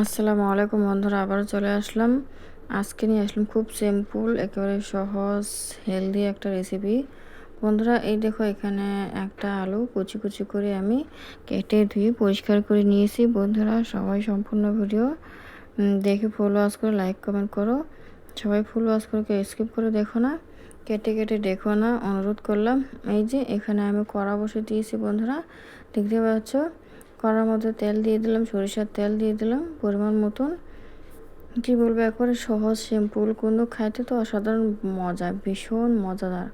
আসসালামু আলাইকুম বন্ধুরা, আবারও চলে আসলাম। আজকে নিয়ে আসলাম খুব সিম্পল, একেবারে সহজ, হেলদি একটা রেসিপি। বন্ধুরা, এই দেখো, এখানে একটা আলু কুচি কুচি করে আমি কেটে ধুয়ে পরিষ্কার করে নিয়েছি। বন্ধুরা, সবাই সম্পূর্ণ ভিডিও দেখে ফুল ওয়াশ করে লাইক কমেন্ট করো। সবাই ফুল ওয়াশ করে স্কিপ করে দেখো না, কেটে কেটে দেখো না, অনুরোধ করলাম। এই যে এখানে আমি কড়া বসে দিয়েছি বন্ধুরা, দেখতে পাচ্ছ। কড়ার মধ্যে তেল দিয়ে দিলাম, সরিষার তেল দিয়ে দিলাম পরিমাণ মতন। কি বলবো, একবারে সহজ সিম্পল, কিন্তু খাইতে তো অসাধারণ মজা, ভীষণ মজাদার।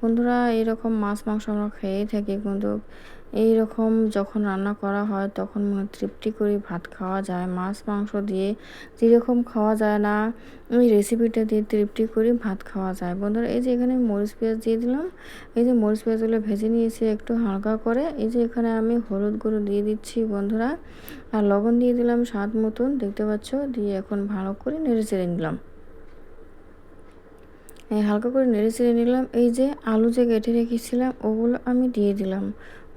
বন্ধুরা, এইরকম মাছ মাংস আমরা খেয়েই থাকি, কিন্তু এইরকম যখন রান্না করা হয় তখন মনে তৃপ্তি করে ভাত খাওয়া যায়। মাছ মাংস দিয়ে যেরকম খাওয়া যায় না, ওই রেসিপিটা দিয়ে তৃপ্তি করে ভাত খাওয়া যায়। বন্ধুরা, এই যে এখানে মরিচ পেঁয়াজ দিয়ে দিলাম। এই যে মরিচ পেঁয়াজগুলো ভেজে নিয়েছি একটু হালকা করে। এই যে এখানে আমি হলুদ গুঁড়ো দিয়ে দিচ্ছি বন্ধুরা, আর লবণ দিয়ে দিলাম স্বাদ মতন, দেখতে পাচ্ছ। দিয়ে এখন ভালো করে নেড়ে চেড়ে নিলাম। হালকা করে নেড়ে চেড়ে নিলাম। এই যে আলু যে কেটে রেখেছিলাম ওগুলো আমি দিয়ে দিলাম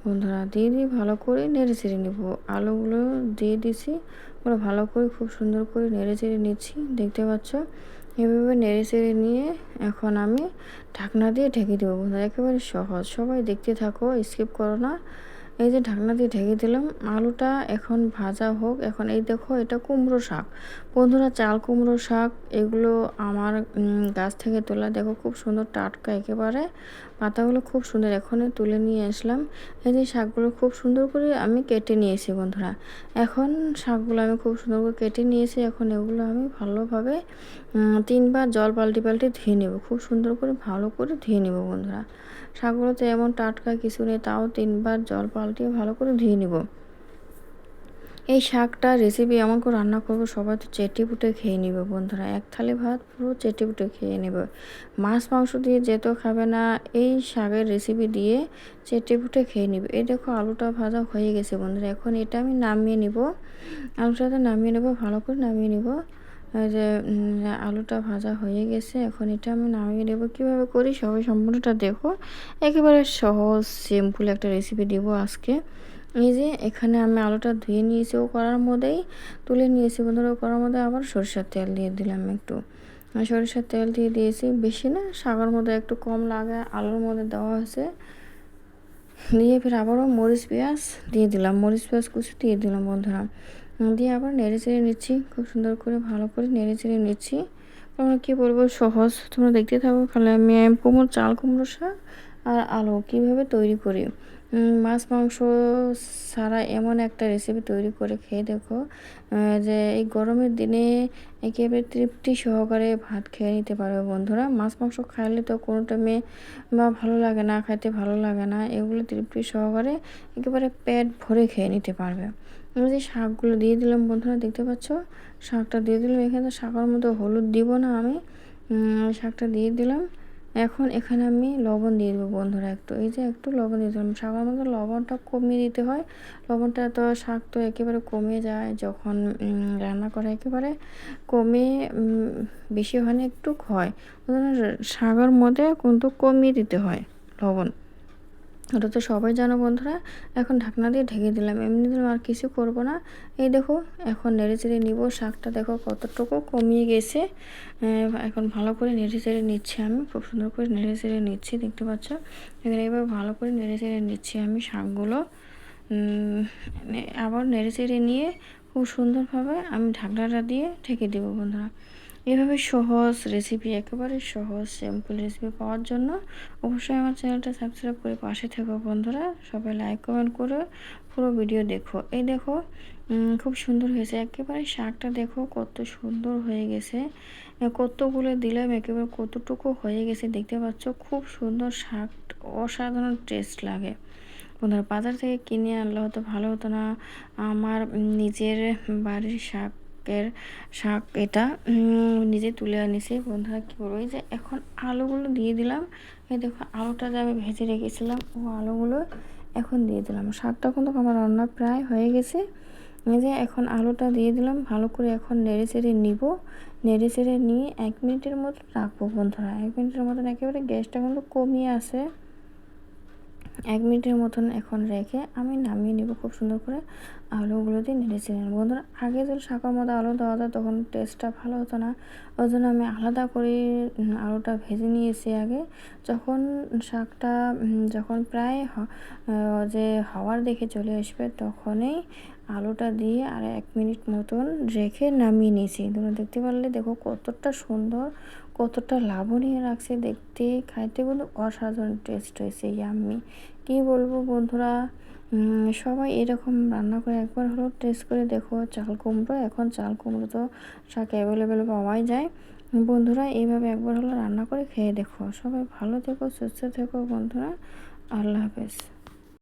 বন্ধুরা, দিয়ে ভালো করে নেড়ে চেড়ে নেব। আলুগুলো দিয়ে দিছি, ওগুলো ভালো করে খুব সুন্দর করে নেড়ে চেড়ে নিচ্ছি, দেখতে পাচ্ছ। এভাবে নেড়ে চেড়ে নিয়ে এখন আমি ঢাকনা দিয়ে ঢেকে দেবো বন্ধুরা, একেবারে সহজ। সবাই দেখতে থাকো, স্কিপ করো না। এই যে ঢাকনা দিয়ে ঢেকে দিলাম, আলুটা এখন ভাজা হোক। এখন এই দেখো, এটা কুমড়ো শাক বন্ধুরা, চাল কুমড়ো শাক। এগুলো আমার গাছ থেকে তোলা, দেখো খুব সুন্দর টাটকা একেবারে, পাতাগুলো খুব সুন্দর। এখনই তুলে নিয়ে আসলাম। এই যে শাকগুলো খুব সুন্দর করে আমি কেটে নিয়েছি বন্ধুরা। এখন শাকগুলো আমি খুব সুন্দর করে কেটে নিয়েছি। এখন এগুলো আমি ভালোভাবে 3বার জল পাল্টে পাল্টে ধুয়ে নেব, খুব সুন্দর করে ভালো করে ধুয়ে নেব বন্ধুরা। শাকগুলোতে এমন টাটকা কিছু নেই, তাও 3বার জল পাল্টিয়ে ভালো করে ধুয়ে নেব। এই শাকটা রেসিপি এমন করে রান্না করব, সবাই তো চেটে পুটে খেয়ে নেবে বন্ধুরা। এক থালি ভাত পুরো চেটে পুটে খেয়ে নেবে। মাছ মাংস দিয়ে যেত খাবে না, এই শাকের রেসিপি দিয়ে চেটে পুটে খেয়ে নেবে। এই দেখো, আলুটা ভাজা হয়ে গেছে বন্ধুরা। এখন এটা আমি নামিয়ে নিব, আলুটাতে নামিয়ে নেব, ভালো করে নামিয়ে নিব। এই যে আলুটা ভাজা হয়ে গেছে, এখন এটা আমি নামিয়ে নেব। কীভাবে করি সবাই সম্পূর্ণটা দেখো, একেবারে সহজ সিম্পল একটা রেসিপি দিব আজকে। এই যে এখানে আমি আলুটা ধুয়ে নিয়েছি, ও কড়ার মধ্যেই তুলে নিয়েছি বন্ধুরা। ও কড়ার মধ্যে আবার সরিষার তেল দিয়ে দিলাম একটু, সরিষার তেল দিয়ে দিয়েছি, বেশি না, শাকের মধ্যে একটু কম লাগে, আলুর মধ্যে দেওয়া হয়েছে। দিয়ে ফের আবারও মরিচ পেঁয়াজ দিয়ে দিলাম, মরিচ পেঁয়াজ কুচি দিয়ে দিলাম বন্ধুরা। দিয়ে আবার নেড়ে চেড়ে নিচ্ছি, খুব সুন্দর করে ভালো করে নেড়ে চেড়ে নিচ্ছি। তোমরা কী বলবো, সহজ, তোমরা দেখতে থাকো। খালি আমি চাল কুমড়ো শাক আর আলু কীভাবে তৈরি করি, মাছ মাংস ছাড়া এমন একটা রেসিপি তৈরি করে খেয়ে দেখো, যে এই গরমের দিনে একেবারে তৃপ্তি সহকারে ভাত খেয়ে নিতে পারবে বন্ধুরা। মাছ মাংস খাইলে তো কোনো টাইমে বা ভালো লাগে না, খাইতে ভালো লাগে না, এগুলো তৃপ্তি সহকারে একেবারে পেট ভরে খেয়ে নিতে পারবে। আমি যে শাকগুলো দিয়ে দিলাম বন্ধুরা, দেখতে পাচ্ছ, শাকটা দিয়ে দিলাম। এখানে শাকের মধ্যে হলুদ দিব না আমি, শাকটা দিয়ে দিলাম। এখন এখানে আমি লবণ দিয়ে দেবো বন্ধুরা একটু, এই যে একটু লবণ দিয়ে দিলাম। শাকের মধ্যে লবণটা কমিয়ে দিতে হয়, লবণটা তো শাক তো একেবারে কমে যায় যখন রান্না করা, একেবারে কমে বেশি হয় না, একটু হয়। শাকের মধ্যে কিন্তু কমিয়ে দিতে হয় লবণ, ওটা তো সবাই জানো বন্ধুরা। এখন ঢাকনা দিয়ে ঢেকে দিলাম, এমনি দিলাম, আর কিছু করব না। এই দেখো, এখন নেড়ে চেড়ে নিব। শাকটা দেখো কতটুকু কমিয়ে গেছে। এখন ভালো করে নেড়ে চেড়ে নিচ্ছি, আমি খুব সুন্দর করে নেড়ে চেড়ে নিচ্ছি, দেখতে পাচ্ছ। এখানে এবার ভালো করে নেড়ে চেড়ে নিচ্ছি আমি শাকগুলো। আবার নেড়ে চেড়ে নিয়ে খুব সুন্দরভাবে আমি ঢাকনাটা দিয়ে ঢেকে দেবো বন্ধুরা। এভাবে সহজ রেসিপি, একেবারে সহজ সিম্পল রেসিপি পাওয়ার জন্য অবশ্যই আমার চ্যানেলটা সাবস্ক্রাইব করে পাশে থেকো বন্ধুরা। সবাই লাইক কমেন্ট করে পুরো ভিডিও দেখো। এই দেখো, খুব সুন্দর হয়েছে একেবারে। শাকটা দেখো কত সুন্দর হয়ে গেছে, কতগুলো দিলাম, একেবারে কতটুকু হয়ে গেছে, দেখতে পাচ্ছ। খুব সুন্দর শাক, অসাধারণ টেস্ট লাগে বন্ধুরা। বাজার থেকে কিনে আনলে হয়তো ভালো হতো না। আমার নিজের বাড়ির শাক এটা, নিজে তুলে আনিছি বন্ধুরা। কী বলবো, এই যে এখন আলুগুলো দিয়ে দিলাম। এই দেখো, আলুটা যে আমি ভেজে রেখেছিলাম ও আলুগুলো এখন দিয়ে দিলাম। শাকটা কিন্তু আমার রান্না প্রায় হয়ে গেছে। এই যে এখন আলুটা দিয়ে দিলাম, ভালো করে এখন নেড়ে চেড়ে নিব। নেড়ে চেড়ে নিয়ে 1 মিনিটের মতো রাখবো বন্ধুরা। 1 মিনিটের মতন একেবারে গ্যাসটা কিন্তু কমিয়ে আসে, 1 মিনিটের মতন এখন রেখে আমি নামিয়ে নেব খুব সুন্দর করে। আলুগুলো দিয়ে নেড়েচেড়ে নেব। বন্ধুরা আগে যদি শাকের মধ্যে আলু দেওয়া যায় তখন টেস্টটা ভালো হতো না। ওই জন্য আমি আলাদা করে আলুটা ভেজে নিয়েছি আগে। যখন শাকটা যখন প্রায় যে হওয়ার দিকে চলে আসবে তখনই আলুটা দিয়ে আর 1 মিনিট মতন রেখে নামিয়ে নিয়েছি। তোমরা দেখতে পারলে দেখো কতটা সুন্দর, কতটা লাবণীয় লাগছে দেখতে, খাইতে কিন্তু অসাধারণ টেস্ট হয়েছে, ইয়াম্মি। কী বলবো বন্ধুরা, সবাই এরকম রান্না করে একবার হলেও টেস্ট করে দেখো। চাল কুমড়ো, এখন চাল কুমড়ো তো শাক অ্যাভেলেবেল পাওয়াই যায়। বন্ধুরা এইভাবে একবার হলো রান্না করে খেয়ে দেখো। সবাই ভালো থেকো, সুস্থ থেকো বন্ধুরা। আল্লাহ হাফেজ।